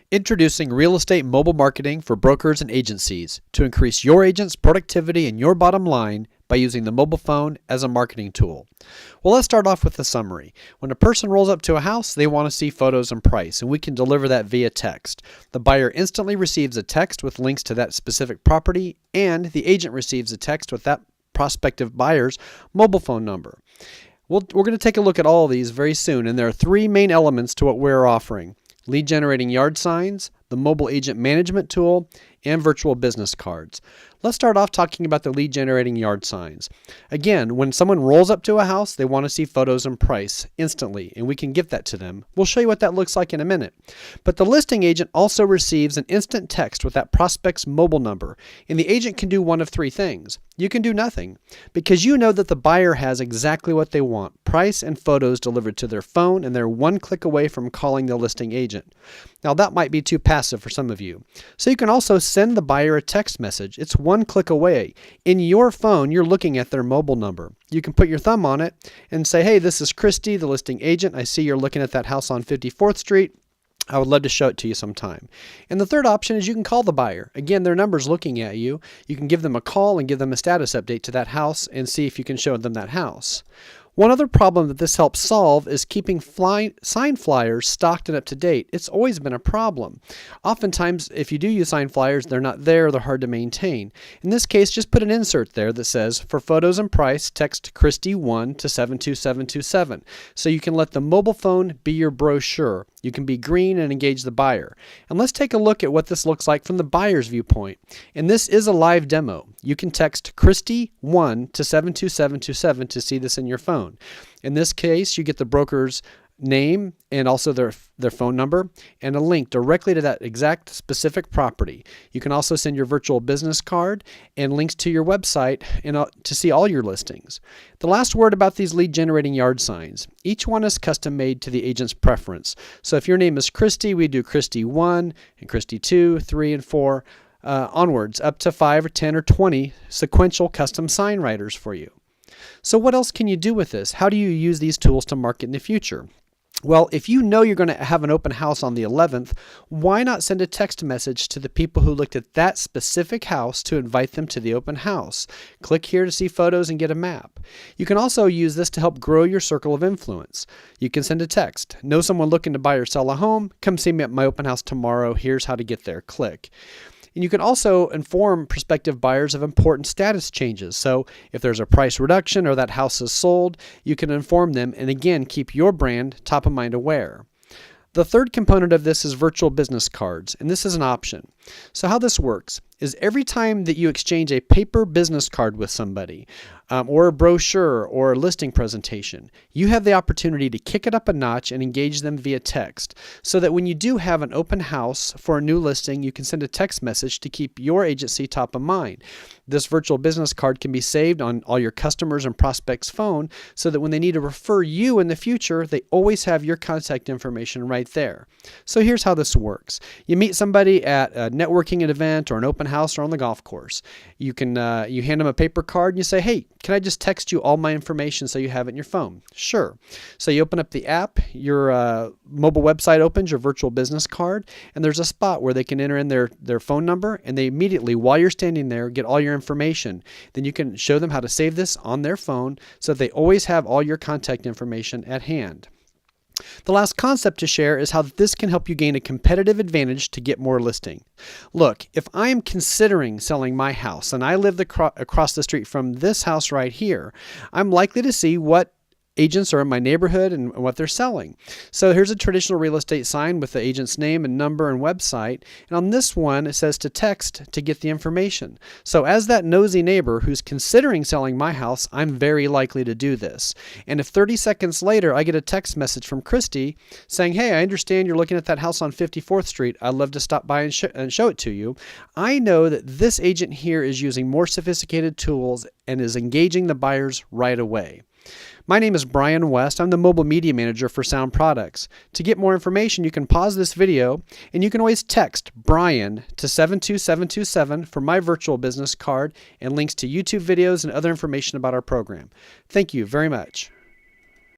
Introducing real estate mobile marketing for brokers and agencies to increase your agent's productivity and your bottom line by using the mobile phone as a marketing tool. Well, let's start off with the summary. When a person rolls up to a house, they want to see photos and price, and we can deliver that via text. The buyer instantly receives a text with links to that specific property, and the agent receives a text with that prospective buyer's mobile phone number. We're going to take a look at all of these very soon, and there are three main elements to what we're offering: lead generating yard signs, the mobile agent management tool, and virtual business cards. Let's start off talking about the lead generating yard signs. Again, when someone rolls up to a house, they want to see photos and price instantly, and we can give that to them. We'll show you what that looks like in a minute. But the listing agent also receives an instant text with that prospect's mobile number, and the agent can do one of three things. You can do nothing, because you know that the buyer has exactly what they want: price and photos delivered to their phone, and they're one click away from calling the listing agent. Now, that might be too passive for some of you. So you can also send the buyer a text message. It's one click away. In your phone, you're looking at their mobile number. You can put your thumb on it and say, "Hey, this is Christy, the listing agent. I see you're looking at that house on 54th Street. I would love to show it to you sometime." And the third option is you can call the buyer. Again, their number's looking at you. You can give them a call and give them a status update to that house and see if you can show them that house. One other problem that this helps solve is keeping sign flyers stocked and up to date. It's always been a problem. Oftentimes, if you do use sign flyers, they're not there, they're hard to maintain. In this case, just put an insert there that says, "For photos and price, text Christy1 to 72727. So you can let the mobile phone be your brochure. You can be green and engage the buyer. And let's take a look at what this looks like from the buyer's viewpoint. And this is a live demo. You can text Christy1 to 72727 to see this in your phone. In this case, you get the broker's name and also their phone number and a link directly to that exact specific property. You can also send your virtual business card and links to your website to see all your listings. The last word about these lead generating yard signs: each one is custom made to the agent's preference. So if your name is Christy, we do Christy1 and Christy2, 3, and 4 onwards, up to 5 or 10 or 20 sequential custom sign writers for you. So what else can you do with this? How do you use these tools to market in the future? Well, if you know you're going to have an open house on the 11th, why not send a text message to the people who looked at that specific house to invite them to the open house? Click here to see photos and get a map. You can also use this to help grow your circle of influence. You can send a text: "Know someone looking to buy or sell a home? Come see me at my open house tomorrow. Here's how to get there. Click." And you can also inform prospective buyers of important status changes. So if there's a price reduction or that house is sold, you can inform them and again keep your brand top of mind aware. The third component of this is virtual business cards, and this is an option. So how this works is every time that you exchange a paper business card with somebody, or a brochure or a listing presentation, you have the opportunity to kick it up a notch and engage them via text, so that when you do have an open house for a new listing, you can send a text message to keep your agency top of mind. This virtual business card can be saved on all your customers and prospects' phone, so that when they need to refer you in the future, they always have your contact information right there. So here's how this works. You meet somebody at a networking event or an open house or on the golf course. You hand them a paper card and you say, "Hey, can I just text you all my information so you have it in your phone?" Sure. So you open up the app, your mobile website opens, your virtual business card, and there's a spot where they can enter in their phone number, and they immediately, while you're standing there, get all your information. Then you can show them how to save this on their phone so that they always have all your contact information at hand. The last concept to share is how this can help you gain a competitive advantage to get more listing. Look, if I am considering selling my house and I live across the street from this house right here, I'm likely to see what agents are in my neighborhood and what they're selling. So here's a traditional real estate sign with the agent's name and number and website. And on this one, it says to text to get the information. So as that nosy neighbor who's considering selling my house, I'm very likely to do this. And if 30 seconds later, I get a text message from Christy saying, "Hey, I understand you're looking at that house on 54th Street. I'd love to stop by and show it to you," I know that this agent here is using more sophisticated tools and is engaging the buyers right away. My name is Brian West. I'm the Mobile Media Manager for Sound Products. To get more information, you can pause this video, and you can always text Brian to 72727 for my virtual business card and links to YouTube videos and other information about our program. Thank you very much.